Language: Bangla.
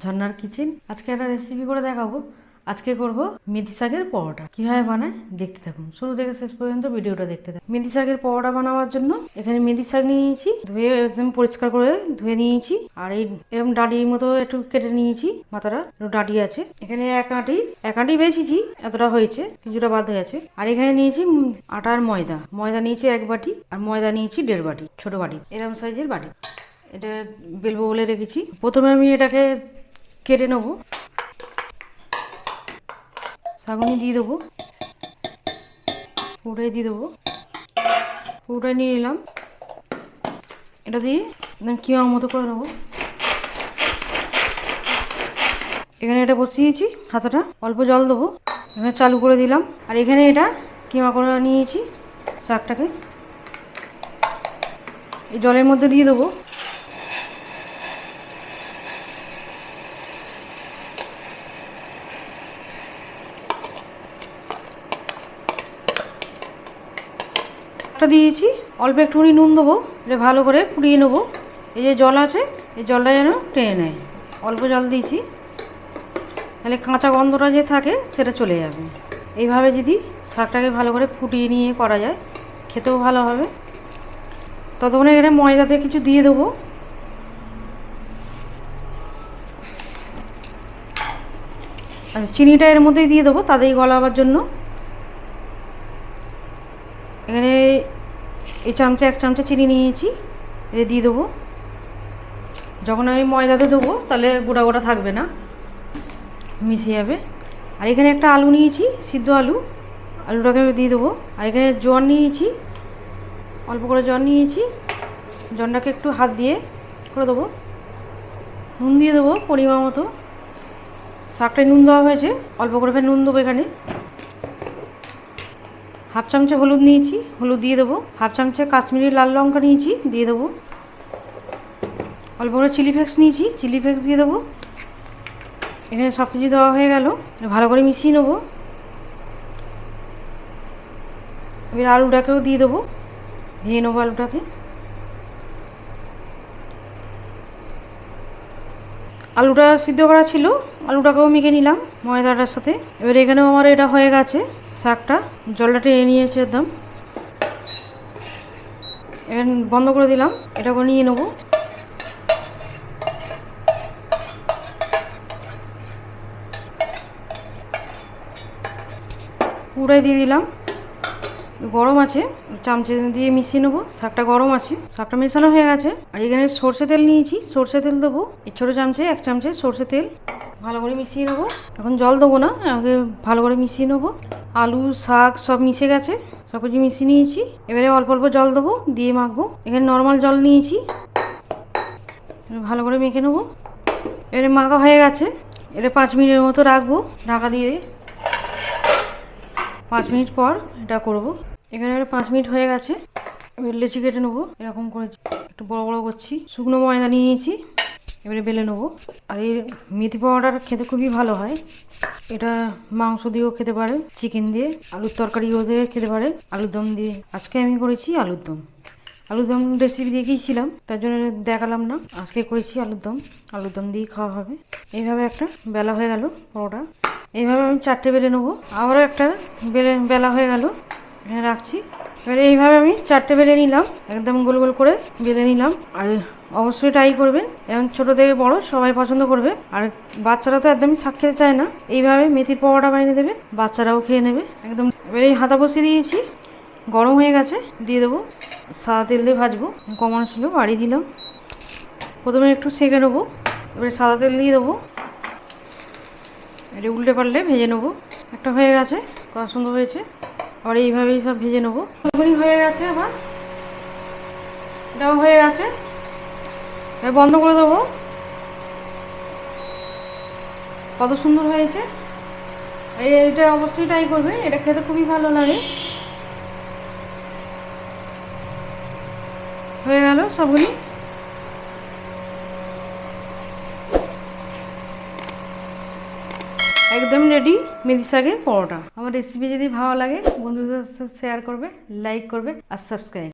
ঝর্ণার কিচেন। আজকে একটা রেসিপি করে দেখাবো। আজকে করব মেথি শাকের পরোটা। কিভাবে বানায় দেখতে থাকুন, শুরু থেকে শেষ পর্যন্ত ভিডিওটা দেখতে থাকুন। মেথি শাকের পরোটা বানাবার জন্য এখানে মেথি শাক নিয়েছি, ধুয়ে একদম পরিষ্কার করে ধুয়ে নিয়েছি। আর এই এরকম ডাঁটির মতো একটু কেটে নিয়েছি, মাথাটা একটু ডাঁটি আছে। এখানে এক আঁটি বেছেছি, এতটা হয়েছে, কিছুটা বাদ গেছে। আর এখানে নিয়েছি আটা আর ময়দা নিয়েছি 1 বাটি, আর ময়দা নিয়েছি 1.5 বাটি, ছোট বাটি, এরকম সাইজের বাটি। এটা বেলবো বলে রেখেছি। প্রথমে আমি এটাকে কেটে নেবো। ছাঁকুনি দিয়ে দেবো, পুরোটাই দিয়ে দেবো, পুরোটাই নিয়ে নিলাম। এটা দিয়ে একদম কিমার মতো করে নেবো। এখানে এটা বসিয়েছি, হাতাটা অল্প জল দেবো, এখানে চালু করে দিলাম। আর এখানে এটা কিমা করে নিয়েছি শাকটাকে, এই জলের মধ্যে দিয়ে দেবো। দিয়েছি, অল্প একটুখানি নুন দেবো, এটা ভালো করে ফুটিয়ে নেবো। এই যে জল আছে, এই জলটা যেন টেনে নেয়। অল্প জল দিয়েছি, তাহলে কাঁচা গন্ধটা যে থাকে সেটা চলে যাবে। এইভাবে যদি শাকটাকে ভালো করে ফুটিয়ে নিয়ে করা যায়, খেতেও ভালো হবে। ততক্ষণে এখানে ময়দাতে কিছু দিয়ে দেবো। আচ্ছা, চিনিটা এর মধ্যেই দিয়ে দেবো তাড়াতাড়ি গলাবার জন্য। এখানে এই চামচে 1 চামচে চিনি নিয়েছি, এতে দিয়ে দেবো। যখন আমি ময়দাতে দেবো তাহলে গোটা গোটা থাকবে না, মিশে যাবে। আর এখানে একটা আলু নিয়েছি, সিদ্ধ আলুটাকে আমি দিয়ে দেবো। আর এখানে জল নিয়েছি, অল্প করে জল নিয়েছি, জলটাকে একটু হাত দিয়ে করে দেবো। নুন দিয়ে দেবো পরিমাণ মতো, শাকটায় নুন দেওয়া হয়েছে, অল্প করে নুন দেবো। এখানে 1/2 চামচে হলুদ নিয়েছি, হলুদ দিয়ে দেবো। 1/2 চামচে কাশ্মীরি লাল লঙ্কা নিয়েছি, দিয়ে দেবো। অল্প করে চিলি ফ্লেক্স নিয়েছি, চিলি ফ্লেক্স দিয়ে দেবো। এখানে সব কিছু দেওয়া হয়ে গেল, ভালো করে মিশিয়ে নেবো। এবার আলুটাকেও দিয়ে দেবো, ভেজে নেবো আলুটাকে। আলুটা সিদ্ধ করা ছিল, আলুটাকেও মেখে নিলাম ময়দাটার সাথে। এবার এখানেও আমার এটা হয়ে গেছে, শাকটা জলটা টেনে নিয়েছে একদম। এবার বন্ধ করে দিলাম, এটাকে নিয়ে নেবো। পুরাই দিয়ে দিলাম, গরম আছে, চামচে দিয়ে মিশিয়ে নেবো। শাকটা গরম আছে, শাকটা মেশানো হয়ে গেছে। আর এখানে সর্ষে তেল নিয়েছি, সর্ষে তেল দেবো, এই ছোটো চামচে 1 চামচে সর্ষে তেল। ভালো করে মিশিয়ে নেবো, এখন জল দেবো না, আগে ভালো করে মিশিয়ে নেবো। আলু শাক সব মিশে গেছে, সব কিছু মিশিয়ে নিয়েছি। এবারে অল্প অল্প জল দেবো, দিয়ে মাখবো। এখানে নর্মাল জল নিয়েছি, ভালো করে মেখে নেবো। এবারে মাখা হয়ে গেছে, এটা 5 মিনিটের মতো রাখবো ঢাকা দিয়ে। 5 মিনিট পর এটা করব। এখানে 5 মিনিট হয়ে গেছে, এবার লেচি কেটে নেবো। এরকম করে একটু বড় বড় করছি। শুকনো ময়দা নিয়েছি, এবারে বেলে নেবো। আর এই মেথি পাউডার খেতে খুবই ভালো হয়। এটা মাংস দিয়েও খেতে পারে, চিকেন দিয়ে, আলুর তরকারিও দিয়ে খেতে পারে, আলুর দম দিয়ে। আজকে আমি করেছি আলুর দম। আলুর দম রেসিপি দেখিয়েছিলাম, তার জন্য দেখালাম না। আজকে করেছি আলুর দম দিয়ে খাওয়া হবে। এইভাবে একটা বেলা হয়ে গেল পরোটা। এইভাবে আমি 4টে বেলে নেবো। আবারও একটা বেলা হয়ে গেল, এখানে রাখছি। এবারে এইভাবে আমি 4টে বেলে নিলাম, একদম গোল গোল করে বেলে নিলাম। আর অবশ্যই ট্রাই করবেন, এবং ছোটো থেকে বড় সবাই পছন্দ করবে। আর বাচ্চারা তো একদমই শাক খেতে চায় না, এইভাবে মেথির পরোটা বানিয়ে দেবে, বাচ্চারাও খেয়ে নেবে একদম। এবারে এই হাতা বসিয়ে দিয়েছি, গরম হয়ে গেছে, দিয়ে দেবো। সাদা তেল দিয়ে ভাজবো, কমানো ছিল বাড়িয়ে দিলাম। প্রথমে একটু সেঁকে নেবো, এবারে সাদা তেল দিয়ে দেবো। এটা উল্টে পাল্টে ভেজে নেবো। একটা হয়ে গেছে, কত সুন্দর হয়েছে। আর এইভাবেই সব ভেজে নেবো। হয়ে গেছে, আবার এটাও হয়ে গেছে, এবার বন্ধ করে দেবো। কত সুন্দর হয়েছে, এইটা অবশ্যই ট্রাই করবে, এটা খেতে খুবই ভালো লাগে। হয়ে গেল সবগুলি, একদম রেডি মেথি শাকের পরোটা। আমার রেসিপি যদি ভালো লাগে বন্ধুদের সাথে শেয়ার করবে, লাইক করবে আর সাবস্ক্রাইব।